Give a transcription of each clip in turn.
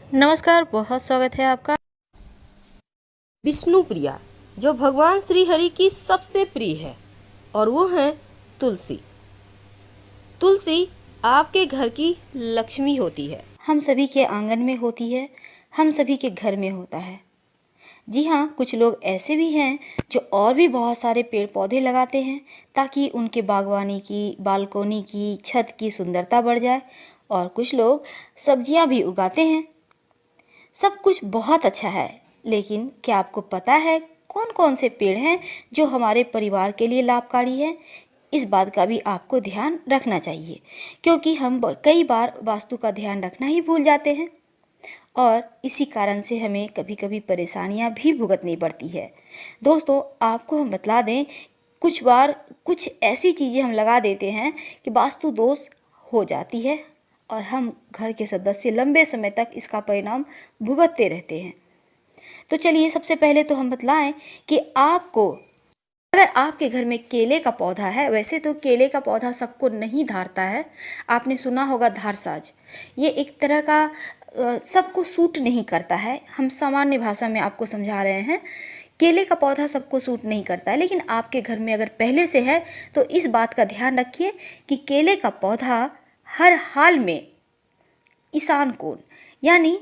नमस्कार, बहुत स्वागत है आपका। विष्णु प्रिया जो भगवान श्री हरि की सबसे प्रिय है और वो है तुलसी। तुलसी आपके घर की लक्ष्मी होती है। हम सभी के आंगन में होती है, हम सभी के घर में होता है। जी हाँ, कुछ लोग ऐसे भी हैं जो और भी बहुत सारे पेड़ पौधे लगाते हैं ताकि उनके बागवानी की, बालकोनी की, छत की सुंदरता बढ़ जाए। और कुछ लोग सब्जियां भी उगाते हैं। सब कुछ बहुत अच्छा है, लेकिन क्या आपको पता है कौन कौन से पेड़ हैं जो हमारे परिवार के लिए लाभकारी है? इस बात का भी आपको ध्यान रखना चाहिए, क्योंकि हम कई बार वास्तु का ध्यान रखना ही भूल जाते हैं और इसी कारण से हमें कभी कभी परेशानियां भी भुगतनी पड़ती है। दोस्तों, आपको हम बतला दें, कुछ बार कुछ ऐसी चीज़ें हम लगा देते हैं कि वास्तु दोष हो जाती है और हम घर के सदस्य लंबे समय तक इसका परिणाम भुगतते रहते हैं। तो चलिए, सबसे पहले तो हम बतलाएं कि आपको, अगर आपके घर में केले का पौधा है, वैसे तो केले का पौधा सबको नहीं धारता है। आपने सुना होगा धारसाज, ये एक तरह का सबको सूट नहीं करता है। हम सामान्य भाषा में आपको समझा रहे हैं। केले का पौधा सबको सूट नहीं करता है, लेकिन आपके घर में अगर पहले से है तो इस बात का ध्यान रखिए कि केले का पौधा हर हाल में ईशान कोण, यानी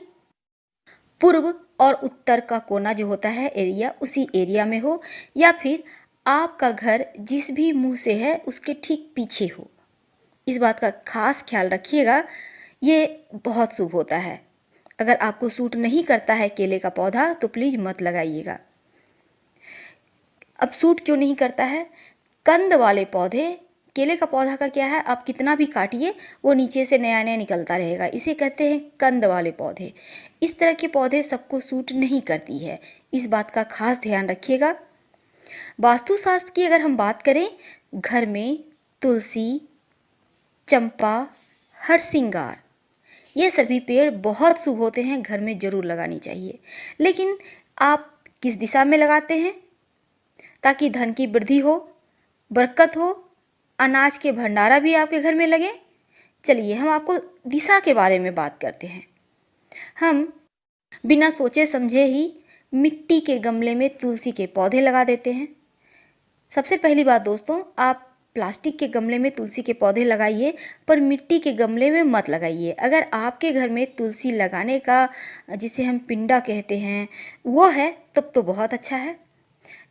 पूर्व और उत्तर का कोना जो होता है एरिया, उसी एरिया में हो, या फिर आपका घर जिस भी मुंह से है उसके ठीक पीछे हो। इस बात का खास ख्याल रखिएगा, ये बहुत शुभ होता है। अगर आपको सूट नहीं करता है केले का पौधा तो प्लीज़ मत लगाइएगा। अब सूट क्यों नहीं करता है? कंद वाले पौधे, केले का पौधा का क्या है, आप कितना भी काटिए वो नीचे से नया नया निकलता रहेगा, इसे कहते हैं कंद वाले पौधे। इस तरह के पौधे सबको सूट नहीं करती है, इस बात का खास ध्यान रखिएगा। वास्तुशास्त्र की अगर हम बात करें, घर में तुलसी, चंपा, हरसिंगार, ये सभी पेड़ बहुत शुभ होते हैं, घर में जरूर लगानी चाहिए। लेकिन आप किस दिशा में लगाते हैं ताकि धन की वृद्धि हो, बरकत हो, अनाज के भंडारा भी आपके घर में लगे? चलिए, हम आपको दिशा के बारे में बात करते हैं। हम बिना सोचे समझे ही मिट्टी के गमले में तुलसी के पौधे लगा देते हैं। सबसे पहली बात दोस्तों, आप प्लास्टिक के गमले में तुलसी के पौधे लगाइए, पर मिट्टी के गमले में मत लगाइए। अगर आपके घर में तुलसी लगाने का, जिसे हम पिंडा कहते हैं, वो है तब तो बहुत अच्छा है,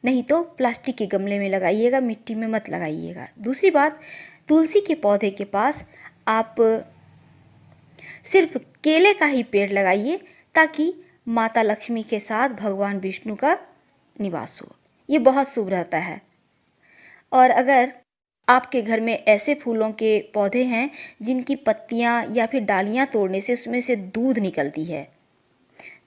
नहीं तो प्लास्टिक के गमले में लगाइएगा, मिट्टी में मत लगाइएगा। दूसरी बात, तुलसी के पौधे के पास आप सिर्फ केले का ही पेड़ लगाइए ताकि माता लक्ष्मी के साथ भगवान विष्णु का निवास हो, ये बहुत शुभ रहता है। और अगर आपके घर में ऐसे फूलों के पौधे हैं जिनकी पत्तियां या फिर डालियां तोड़ने से उसमें से दूध निकलती है,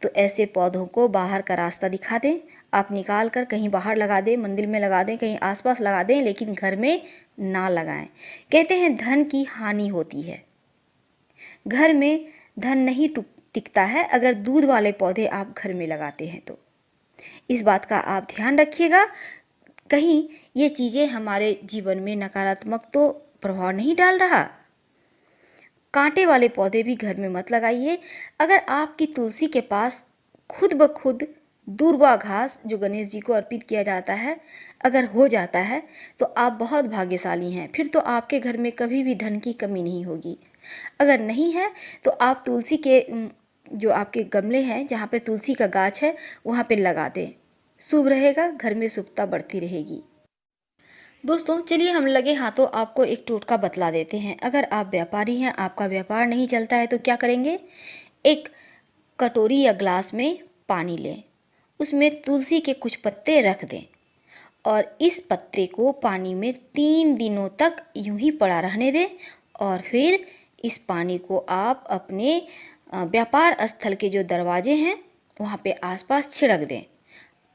तो ऐसे पौधों को बाहर का रास्ता दिखा दें, आप निकाल कर कहीं बाहर लगा दें, मंदिर में लगा दें, कहीं आसपास लगा दें, लेकिन घर में ना लगाएं। कहते हैं धन की हानि होती है, घर में धन नहीं टिकता है अगर दूध वाले पौधे आप घर में लगाते हैं तो। इस बात का आप ध्यान रखिएगा, कहीं ये चीज़ें हमारे जीवन में नकारात्मक तो प्रभाव नहीं डाल रहा। कांटे वाले पौधे भी घर में मत लगाइए। अगर आपकी तुलसी के पास खुद ब खुद दूर्वा घास, जो गणेश जी को अर्पित किया जाता है, अगर हो जाता है तो आप बहुत भाग्यशाली हैं, फिर तो आपके घर में कभी भी धन की कमी नहीं होगी। अगर नहीं है तो आप तुलसी के जो आपके गमले हैं जहाँ पे तुलसी का गाछ है वहाँ पे लगा दें, शुभ रहेगा, घर में शुभता बढ़ती रहेगी। दोस्तों, चलिए हम लगे हाथों आपको एक टोटका बतला देते हैं। अगर आप व्यापारी हैं, आपका व्यापार नहीं चलता है तो क्या करेंगे? एक कटोरी या ग्लास में पानी लें, उसमें तुलसी के कुछ पत्ते रख दें और इस पत्ते को पानी में 3 दिनों तक यूं ही पड़ा रहने दें और फिर इस पानी को आप अपने व्यापार स्थल के जो दरवाजे हैं वहाँ पे आसपास छिड़क दें।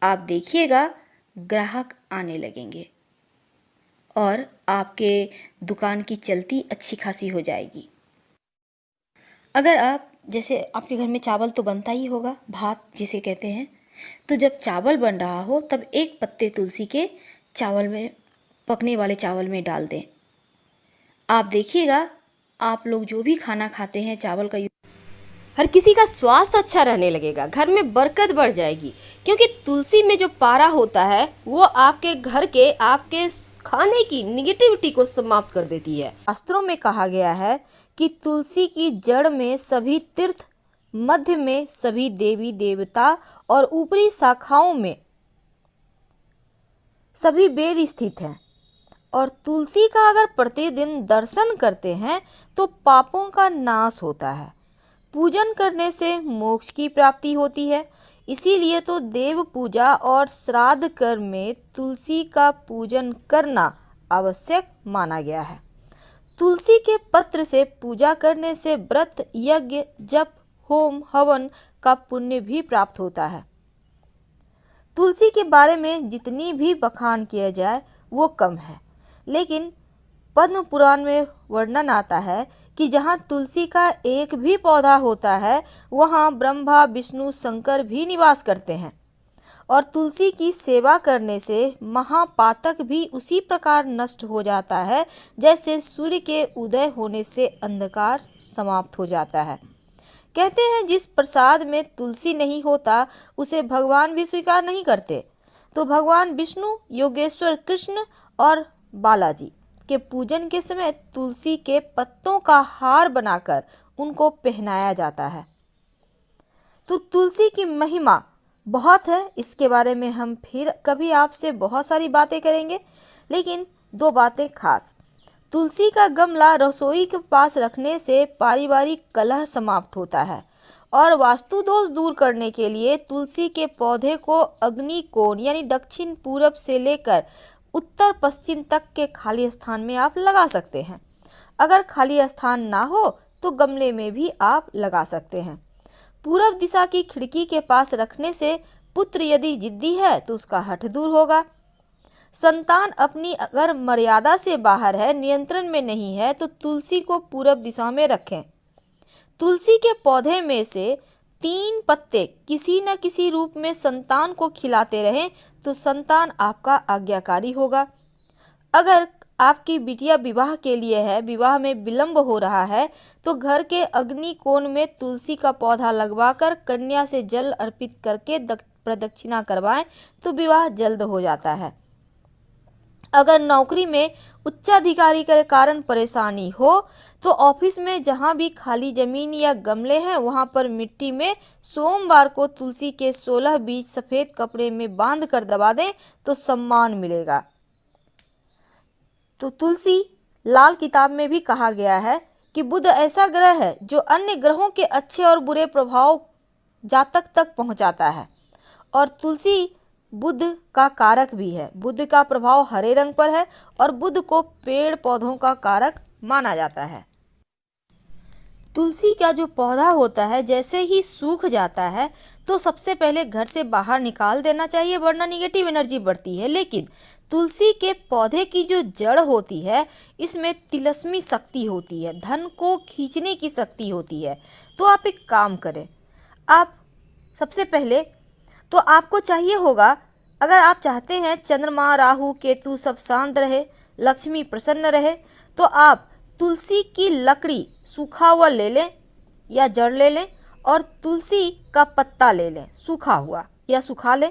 आप देखिएगा ग्राहक आने लगेंगे और आपके दुकान की चलती अच्छी खासी हो जाएगी। अगर आप, जैसे आपके घर में चावल तो बनता ही होगा, भात जिसे कहते हैं, तो जब चावल बन रहा हो तब एक पत्ते तुलसी के चावल में, पकने वाले चावल में डाल दें। आप देखिएगा, आप लोग जो भी खाना खाते हैं चावल का हर किसी का स्वास्थ्य अच्छा रहने लगेगा, घर में बरकत बढ़ जाएगी, क्योंकि तुलसी में जो पारा होता है वो आपके घर के आपके खाने की निगेटिविटी को समाप्त कर देती है। शास्त्रों में कहा गया है कि तुलसी की जड़ में सभी तीर्थ, मध्य में सभी देवी देवता और ऊपरी शाखाओं में सभी वेद स्थित हैं। और तुलसी का अगर प्रतिदिन दर्शन करते हैं तो पापों का नाश होता है। पूजन करने से मोक्ष की प्राप्ति होती है। इसीलिए तो देव पूजा और श्राद्ध कर्म में तुलसी का पूजन करना आवश्यक माना गया है। तुलसी के पत्र से पूजा करने से व्रत, यज्ञ, जप, होम, हवन का पुण्य भी प्राप्त होता है। तुलसी के बारे में जितनी भी बखान किया जाए वो कम है, लेकिन पद्म पुराण में वर्णन आता है कि जहाँ तुलसी का एक भी पौधा होता है वहाँ ब्रह्मा, विष्णु, शंकर भी निवास करते हैं। और तुलसी की सेवा करने से महापातक भी उसी प्रकार नष्ट हो जाता है जैसे सूर्य के उदय होने से अंधकार समाप्त हो जाता है। कहते हैं जिस प्रसाद में तुलसी नहीं होता उसे भगवान भी स्वीकार नहीं करते। तो भगवान विष्णु, योगेश्वर कृष्ण और बालाजी के पूजन के समय तुलसी के पत्तों का हार बनाकर उनको पहनाया जाता है। तो तुलसी की महिमा बहुत है, इसके बारे में हम फिर कभी आपसे बहुत सारी बातें करेंगे, लेकिन दो बातें खास। तुलसी का गमला रसोई के पास रखने से पारिवारिक कलह समाप्त होता है। और वास्तु दोष दूर करने के लिए तुलसी के पौधे को अग्नि कोण यानी दक्षिण पूरब से लेकर उत्तर पश्चिम तक के खाली स्थान में आप लगा सकते हैं। अगर खाली स्थान ना हो तो गमले में भी आप लगा सकते हैं। पूरब दिशा की खिड़की के पास रखने से पुत्र यदि जिद्दी है तो उसका हठ दूर होगा। संतान अपनी अगर मर्यादा से बाहर है, नियंत्रण में नहीं है, तो तुलसी को पूरब दिशा में रखें। तुलसी के पौधे में से 3 पत्ते किसी न किसी रूप में संतान को खिलाते रहें तो संतान आपका आज्ञाकारी होगा। अगर आपकी बिटिया विवाह के लिए है, विवाह में विलंब हो रहा है, तो घर के अग्नि कोण में तुलसी का पौधा लगवाकर कन्या से जल अर्पित करके प्रदक्षिणा करवाएं तो विवाह जल्द हो जाता है। अगर नौकरी में उच्चाधिकारी के कारण परेशानी हो तो ऑफिस में जहां भी खाली जमीन या गमले हैं वहां पर मिट्टी में सोमवार को तुलसी के 16 बीज सफेद कपड़े में बांध कर दबा दें तो सम्मान मिलेगा। तो तुलसी लाल किताब में भी कहा गया है कि बुध ऐसा ग्रह है जो अन्य ग्रहों के अच्छे और बुरे प्रभाव जातक तक पहुंचाता है। और तुलसी बुध का कारक भी है। बुध का प्रभाव हरे रंग पर है और बुध को पेड़ पौधों का कारक माना जाता है। तुलसी का जो पौधा होता है जैसे ही सूख जाता है तो सबसे पहले घर से बाहर निकाल देना चाहिए, वरना निगेटिव एनर्जी बढ़ती है। लेकिन तुलसी के पौधे की जो जड़ होती है इसमें तिलस्मी शक्ति होती है, धन को खींचने की शक्ति होती है। तो आप एक काम करें, आप सबसे पहले तो आपको चाहिए होगा, अगर आप चाहते हैं चंद्रमा, राहु, केतु सब शांत रहे, लक्ष्मी प्रसन्न रहे, तो आप तुलसी की लकड़ी सूखा हुआ ले लें या जड़ ले लें और तुलसी का पत्ता ले लें सूखा हुआ या सुखा लें।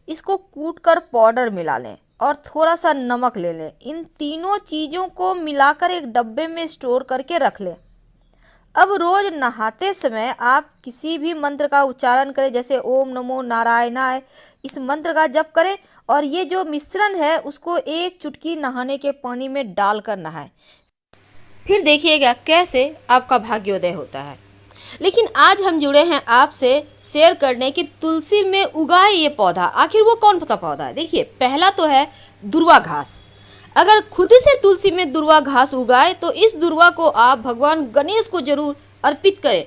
इसको कूट कर पाउडर मिला लें और थोड़ा सा नमक ले लें। इन तीनों चीज़ों को मिलाकर एक डब्बे में स्टोर करके रख लें। अब रोज नहाते समय आप किसी भी मंत्र का उच्चारण करें, जैसे ओम नमो नारायणाय, इस मंत्र का जप करें और ये जो मिश्रण है उसको एक चुटकी नहाने के पानी में डालकर नहाएं। फिर देखिएगा कैसे आपका भाग्योदय होता है। लेकिन आज हम जुड़े हैं आपसे शेयर करने की तुलसी में उगाए ये पौधा, आखिर वो कौन सा पौधा है। देखिए, पहला तो है दुर्वा घास। अगर खुद से तुलसी में दुर्वा घास उगाए तो इस दुर्वा को आप भगवान गणेश को जरूर अर्पित करें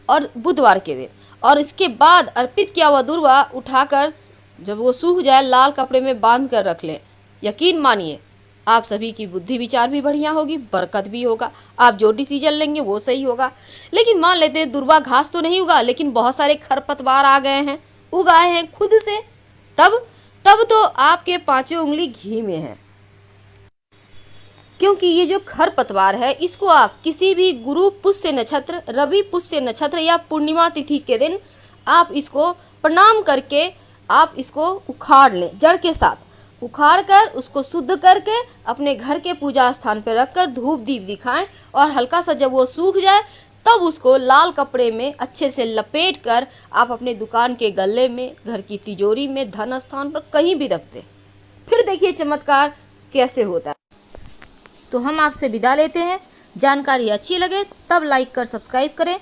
और बुधवार के दिन, और इसके बाद अर्पित किया हुआ दुर्वा उठाकर जब वो सूख जाए लाल कपड़े में बांध कर रख लें। यकीन मानिए आप सभी की बुद्धि विचार भी बढ़िया होगी, बरकत भी होगा, आप जो डिसीजन लेंगे वो सही होगा। लेकिन मान लेते हैं दुर्वा घास तो नहीं उगा, लेकिन बहुत सारे खरपतवार आ गए हैं, उगाए हैं खुद से, तब तो आपके 5 उंगली घी में है। क्योंकि ये जो खरपतवार है इसको आप किसी भी गुरु पुष्य नक्षत्र, रवि पुष्य नक्षत्र या पूर्णिमा तिथि के दिन आप इसको प्रणाम करके आप इसको उखाड़ लें, जड़ के साथ उखाड़ कर उसको शुद्ध करके अपने घर के पूजा स्थान पर रखकर धूप दीप दिखाएं और हल्का सा जब वो सूख जाए तब उसको लाल कपड़े में अच्छे से लपेट कर आप अपने दुकान के गल्ले में, घर की तिजोरी में, धन स्थान पर कहीं भी रख दें। फिर देखिए चमत्कार कैसे होता है। तो हम आपसे विदा लेते हैं। जानकारी अच्छी लगे तब लाइक कर सब्सक्राइब करें,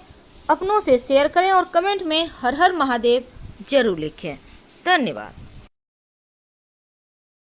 अपनों से शेयर करें और कमेंट में हर हर महादेव जरूर लिखें। धन्यवाद।